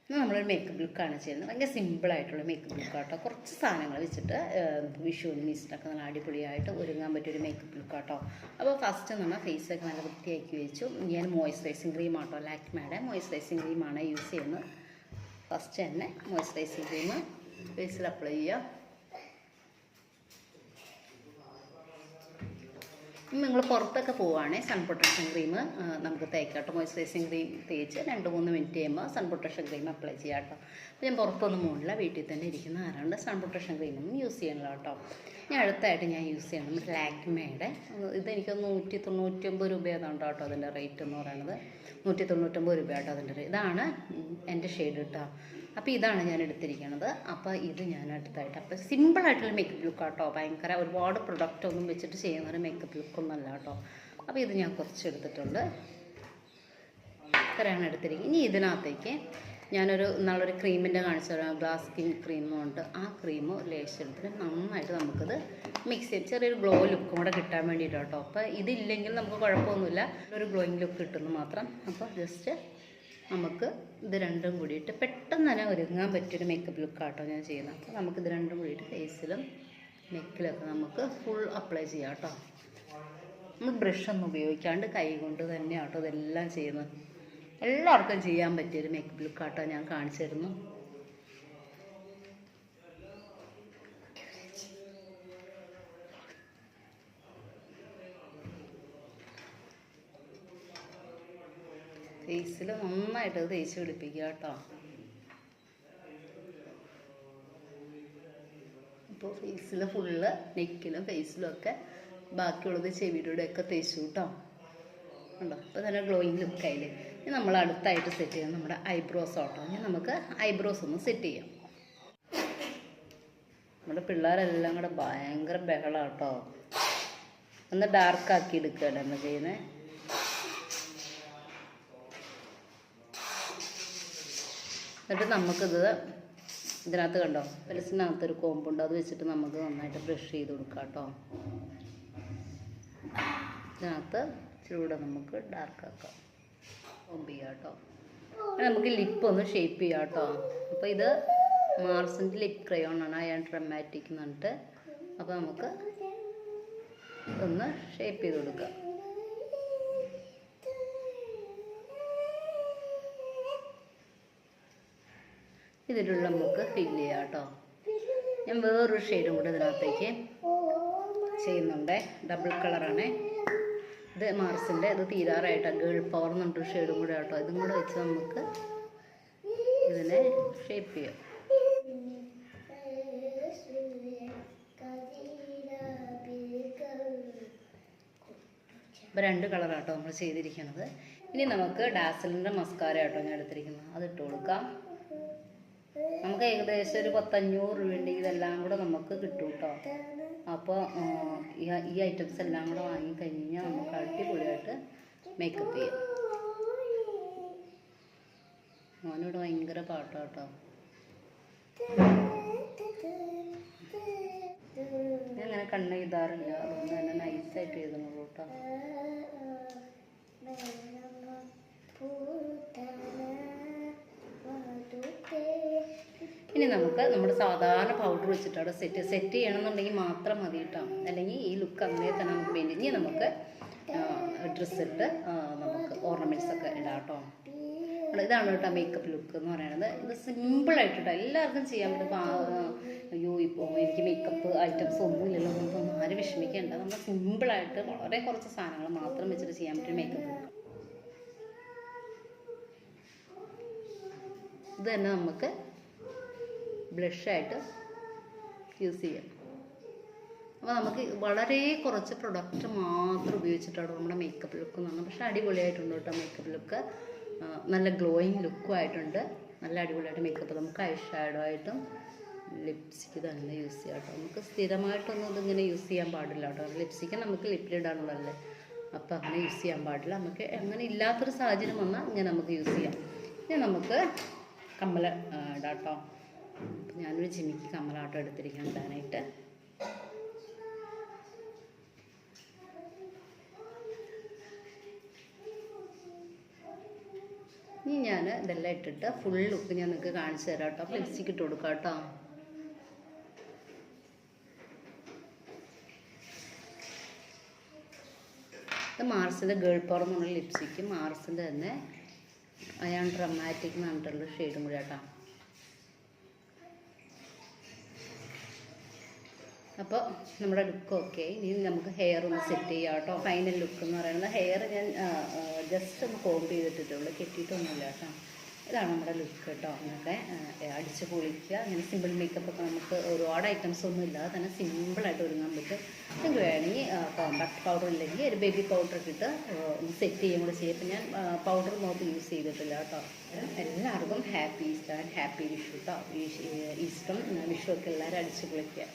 ഇന്ന് നമ്മളൊരു മേക്കപ്പ് ലുക്കാണ് ചെയ്യുന്നത്. ഭയങ്കര സിമ്പിളായിട്ടുള്ള മേക്കപ്പ് ലുക്കാട്ടോ. കുറച്ച് സാധനങ്ങൾ വെച്ചിട്ട് വിഷുവിന് ഈസ്റ്ററൊക്കെ നല്ല അടിപൊളിയായിട്ട് ഒരുങ്ങാൻ പറ്റിയൊരു മേക്കപ്പ് ലുക്കാട്ടോ. അപ്പോൾ ഫസ്റ്റ് നമ്മൾ ഫേസൊക്കെ നല്ല വൃത്തിയാക്കി വെച്ചു. ഞാൻ മോയ്സ്ചറൈസിങ് ക്രീം ആട്ടോ, ലാക്മേയുടെ മോയ്സ്ചറൈസിങ് ക്രീമാണ് യൂസ് ചെയ്യുന്നത്. ഫസ്റ്റ് തന്നെ മോയ്സ്ചറൈസിങ് ക്രീം ഫേസിൽ അപ്ലൈ ചെയ്യുക. നിങ്ങൾ പുറത്തൊക്കെ പോവുകയാണെങ്കിൽ സൺ പ്രൊട്ടക്ഷൻ ക്രീം നമുക്ക് തേക്കാട്ടോ. മോയ്സ്ചറൈസിങ് ക്രീം തേച്ച് 2-3 മിനിറ്റ് കഴിയുമ്പോൾ സൺ പ്രൊട്ടക്ഷൻ ക്രീം അപ്ലൈ ചെയ്യാം കേട്ടോ. അപ്പോൾ ഞാൻ പുറത്തൊന്നും പോകില്ല, വീട്ടിൽ തന്നെ ഇരിക്കുന്ന ആരാണ്ട് സൺ പ്രൊട്ടക്ഷൻ ക്രീമൊന്നും യൂസ് ചെയ്യണില്ല കേട്ടോ. ഞാൻ അടുത്തായിട്ട് ഞാൻ യൂസ് ചെയ്യണം ലാക്മേയുടെ. ഇതെനിക്ക് 199 രൂപയാണ് കേട്ടോ അതിൻ്റെ റേറ്റ് എന്ന് പറയുന്നത്. 199 രൂപ കേട്ടോ അതിൻ്റെ റേറ്റ്. ഇതാണ് എൻ്റെ ഷെയ്ഡ് കേട്ടോ. അപ്പോൾ ഇതാണ് ഞാൻ എടുത്തിരിക്കുന്നത്. അപ്പോൾ ഇത് ഞാൻ അടുത്തായിട്ട് അപ്പോൾ സിമ്പിളായിട്ടുള്ള മേക്കപ്പ് ലുക്ക് കേട്ടോ. ഭയങ്കര ഒരുപാട് പ്രൊഡക്റ്റ് ഒന്നും വെച്ചിട്ട് ചെയ്യുന്നൊരു മേക്കപ്പ് ലുക്കൊന്നുമല്ല കേട്ടോ. അപ്പോൾ ഇത് ഞാൻ കുറച്ച് എടുത്തിട്ടുണ്ട്. ഇത്രയാണ് എടുത്തിരിക്കുന്നത്. ഇനി ഇതിനകത്തേക്ക് ഞാനൊരു നാളൊരു ക്രീമിൻ്റെ കാണിച്ചു തരാം. ഗ്ലാസ് സ്കിൻ ക്രീം കൊണ്ട് ആ ക്രീം ലേശം എടുത്തിട്ട് നന്നായിട്ട് നമുക്കത് മിക്സ് ചെയ്ത് ചെറിയൊരു ഗ്ലോ ലുക്കും കൂടെ കിട്ടാൻ വേണ്ടിയിട്ട് കേട്ടോ. അപ്പോൾ ഇതില്ലെങ്കിൽ നമുക്ക് കുഴപ്പമൊന്നുമില്ല, ഒരു ഗ്ലോയിങ് ലുക്ക് കിട്ടുന്നു മാത്രം. അപ്പോൾ ജസ്റ്റ് നമുക്ക് ഇത് രണ്ടും കൂടിയിട്ട് പെട്ടെന്ന് തന്നെ ഒരുങ്ങാൻ പറ്റിയൊരു മേക്കപ്പ് ലുക്കാട്ടോ ഞാൻ ചെയ്യുന്നത്. അപ്പോൾ നമുക്കിത് രണ്ടും കൂടിയിട്ട് ഫേസിലും നെക്കിലൊക്കെ നമുക്ക് ഫുൾ അപ്ലൈ ചെയ്യാം കേട്ടോ. നമ്മൾ ബ്രഷൊന്നും ഉപയോഗിക്കാണ്ട് കൈ കൊണ്ട് തന്നെ ആട്ടോ ഇതെല്ലാം ചെയ്യുന്നത്. എല്ലാവർക്കും ചെയ്യാൻ പറ്റിയൊരു മേക്കപ്പ് ലുക്കാട്ടോ ഞാൻ കാണിച്ചു തരുന്നു. ഫേസിൽ നന്നായിട്ട് തേച്ച് പിടിപ്പിക്കുക കേട്ടോ. അപ്പോൾ ഫേസിൽ ഫുള്ള് നെക്കിലും ഫേസിലും ഒക്കെ ബാക്കിയുള്ളത് ചെവിയിലൂടെയൊക്കെ തേച്ചു കേട്ടോ. ഉണ്ടോ? അപ്പോൾ തന്നെ ഗ്ലോയിങ് ലുക്കായില്ലേ. ഇനി നമ്മൾ അടുത്തായിട്ട് സെറ്റ് ചെയ്യാം നമ്മുടെ ഐബ്രോസ് കേട്ടോ. ഇനി നമുക്ക് ഐബ്രോസ് ഒന്ന് സെറ്റ് ചെയ്യാം. നമ്മുടെ പിള്ളേരെല്ലാം കൂടെ ഭയങ്കര ബഹളം കേട്ടോ. ഒന്ന് ഡാർക്കാക്കി എടുക്കുകയാണ് നമ്മൾ ചെയ്യുന്നത്. എന്നിട്ട് നമുക്കിത് ഇതിനകത്ത് കണ്ടോ പെലസിനകത്തൊരു കോമ്പുണ്ട്, അത് വെച്ചിട്ട് നമുക്ക് നന്നായിട്ട് ബ്രഷ് ചെയ്ത് കൊടുക്കാം കേട്ടോ. ഇതിനകത്ത് ഇച്ചിരി കൂടെ നമുക്ക് ഡാർക്കാക്കാം, കോമ്പ് ചെയ്യാം കേട്ടോ. നമുക്ക് ലിപ്പ് ഒന്ന് ഷേപ്പ് ചെയ്യാം കേട്ടോ. അപ്പോൾ ഇത് മാർസിൻ്റെ ലിപ് ക്രയോണാണ്, അയൺ ഡ്രമാറ്റിക് എന്ന് പറഞ്ഞിട്ട്. അപ്പോൾ നമുക്ക് ഒന്ന് ഷേപ്പ് ചെയ്ത് കൊടുക്കാം. ഇതിലുള്ള നമുക്ക് ഫില്ല് ചെയ്യാം കേട്ടോ. ഞാൻ വേറൊരു ഷെയ്ഡും കൂടെ ഇതിനകത്തേക്ക് ചെയ്യുന്നുണ്ട്. ഡബിൾ കളറാണ് ഇത്, മാർസിൻ്റെ. ഇത് തീരാറായിട്ടാണ്. ഗേൾ പവർ എന്ന് പറഞ്ഞൊരു ഷെയ്ഡും കൂടെ കേട്ടോ. ഇതും കൂടെ വെച്ച് നമുക്ക് ഇതിനെ ഷേപ്പ് ചെയ്യാം. ഇപ്പോൾ 2 കളറാട്ടോ നമ്മൾ ചെയ്തിരിക്കുന്നത്. ഇനി നമുക്ക് ഡാസലിൻ്റെ മസ്കാര കേട്ടോ ഞാൻ എടുത്തിരിക്കുന്നത്, അത് ഇട്ട് കൊടുക്കാം. നമുക്ക് ഏകദേശം ഒരു 100-500 രൂപയുണ്ടെങ്കിൽ ഇതെല്ലാം കൂടെ നമുക്ക് കിട്ടും കേട്ടോ. അപ്പോൾ ഈ ഐറ്റംസ് എല്ലാം കൂടെ വാങ്ങിക്കഴിഞ്ഞാൽ നമുക്ക് അടിപൊളിയായിട്ട് മേക്കപ്പ് ചെയ്യാം. മോനോട് ഭയങ്കര പാട്ടാട്ടോ. ഞാൻ അങ്ങനെ കണ്ണ് എഴുതാറില്ല, അതുകൊണ്ട് തന്നെ നൈസായിട്ട് എഴുതുന്നുള്ളൂ കേട്ടോ. ഇനി നമുക്ക് നമ്മുടെ സാധാരണ പൗഡർ വെച്ചിട്ടാണ് സെറ്റ് ചെയ്യണമെന്നുണ്ടെങ്കിൽ മാത്രം മതി കേട്ടോ. അല്ലെങ്കിൽ ഈ ലുക്ക് അങ്ങനെ തന്നെ നമുക്ക് മെയിൻറ്റെയിൻ ചെയ്യാം. നമുക്ക് ഡ്രസ്സ് ഇട്ട് നമുക്ക് ഓർണമെൻറ്റ്സ് ഒക്കെ ഇടാം കേട്ടോ. ഇതാണ് കേട്ടോ മേക്കപ്പ് ലുക്ക് എന്ന് പറയുന്നത്. ഇത് സിമ്പിളായിട്ടോ എല്ലാവർക്കും ചെയ്യാൻ പറ്റും. അയ്യോ ഇപ്പോൾ എനിക്ക് മേക്കപ്പ് ഐറ്റംസ് ഒന്നുമില്ലല്ലോ എന്നൊന്നും ആരും വിഷമിക്കേണ്ട. നമ്മൾ സിമ്പിളായിട്ട് വളരെ കുറച്ച് സാധനങ്ങൾ മാത്രം വെച്ചിട്ട് ചെയ്യാൻ പറ്റും മേക്കപ്പ് ലുക്ക്. ഇത് തന്നെ നമുക്ക് ബ്ലഷായിട്ട് യൂസ് ചെയ്യാം. അപ്പോൾ നമുക്ക് വളരെ കുറച്ച് പ്രൊഡക്റ്റ് മാത്രം ഉപയോഗിച്ചിട്ടാണ് നമ്മുടെ മേക്കപ്പ് ലുക്ക് എന്ന് പറഞ്ഞാൽ. പക്ഷേ അടിപൊളിയായിട്ടുണ്ട് കേട്ടോ മേക്കപ്പ് ലുക്ക്. നല്ല ഗ്ലോയിങ് ലുക്കും ആയിട്ടുണ്ട്. നല്ല അടിപൊളിയായിട്ട് മേക്കപ്പ്. നമുക്ക് ഐ ഷാഡോ ആയിട്ടും ലിപ്സ്റ്റിക്ക് തന്നെ യൂസ് ചെയ്യാം കേട്ടോ. നമുക്ക് സ്ഥിരമായിട്ടൊന്നും ഇതിങ്ങനെ യൂസ് ചെയ്യാൻ പാടില്ല കേട്ടോ. ലിപ്സ്റ്റിക്ക് നമുക്ക് ലിപ്പിലിടാനുള്ളതല്ലേ, അപ്പോൾ അങ്ങനെ യൂസ് ചെയ്യാൻ പാടില്ല. നമുക്ക് അങ്ങനെ ഇല്ലാത്തൊരു സാഹചര്യം വന്നാൽ ഇങ്ങനെ നമുക്ക് യൂസ് ചെയ്യാം. ഇനി നമുക്ക് കമ്മൽ ഇടാം കേട്ടോ. ഞാനൊരു ജിമിക്ക് കമ്മലാട്ടോ എടുത്തിരിക്കണം ഇടാനായിട്ട്. ഇനി ഞാൻ ഇതെല്ലാം ഇട്ടിട്ട് ഫുൾ ലുക്ക് ഞാൻ നിങ്ങൾക്ക് കാണിച്ചു തരാം കേട്ടോ. അപ്പോൾ ലിപ്സ്റ്റിക്ക് ഇട്ട് കൊടുക്കാം കേട്ടോ. ഇത് മാർസിൻ്റെ ഗേൾ പവർ എന്നുള്ള ലിപ്സ്റ്റിക്ക്, മാർസിൻ്റെ തന്നെ അയാൺ ഡ്രമാറ്റിക് എന്ന് പറഞ്ഞിട്ടുള്ള ഷെയ്ഡും കൂടി കേട്ടോ. അപ്പോൾ നമ്മുടെ ലുക്ക് ഓക്കെ. ഇനി നമുക്ക് ഹെയർ ഒന്ന് സെറ്റ് ചെയ്യാം കേട്ടോ. ഫൈനൽ ലുക്ക് എന്ന് പറയുന്നത് ഹെയർ ഞാൻ ജസ്റ്റ് ഒന്ന് കോംബ് ചെയ്തിട്ടുള്ളൂ, കെട്ടിയിട്ടൊന്നുമില്ല കേട്ടോ. ഇതാണ് നമ്മുടെ ലുക്ക് കേട്ടോ. അങ്ങനത്തെ അടിച്ച് പൊളിക്കുക. അങ്ങനെ സിമ്പിൾ മേക്കപ്പ് ഒക്കെ നമുക്ക് ഒരുപാട് ഐറ്റംസ് ഒന്നും ഇല്ലാതെ തന്നെ സിമ്പിളായിട്ട് ഒരുങ്ങാൻ പറ്റും. നിങ്ങൾക്ക് വേണമെങ്കിൽ കോമ്പാക്ട് പൗഡർ ഇല്ലെങ്കിൽ ഒരു ബേബി പൗഡർ ഇട്ടിട്ട് ഒന്ന് സെറ്റ് ചെയ്യുകയും കൂടെ ചെയ്യും. അപ്പം ഞാൻ പൗഡർ നോക്കി യൂസ് ചെയ്തിട്ടില്ല കേട്ടോ. എല്ലാവർക്കും happy Easter and happy Vishu കേട്ടോ. ഈസ്റ്ററും വിഷു ഒക്കെ എല്ലാവരും അടിച്ച് പൊളിക്കുക.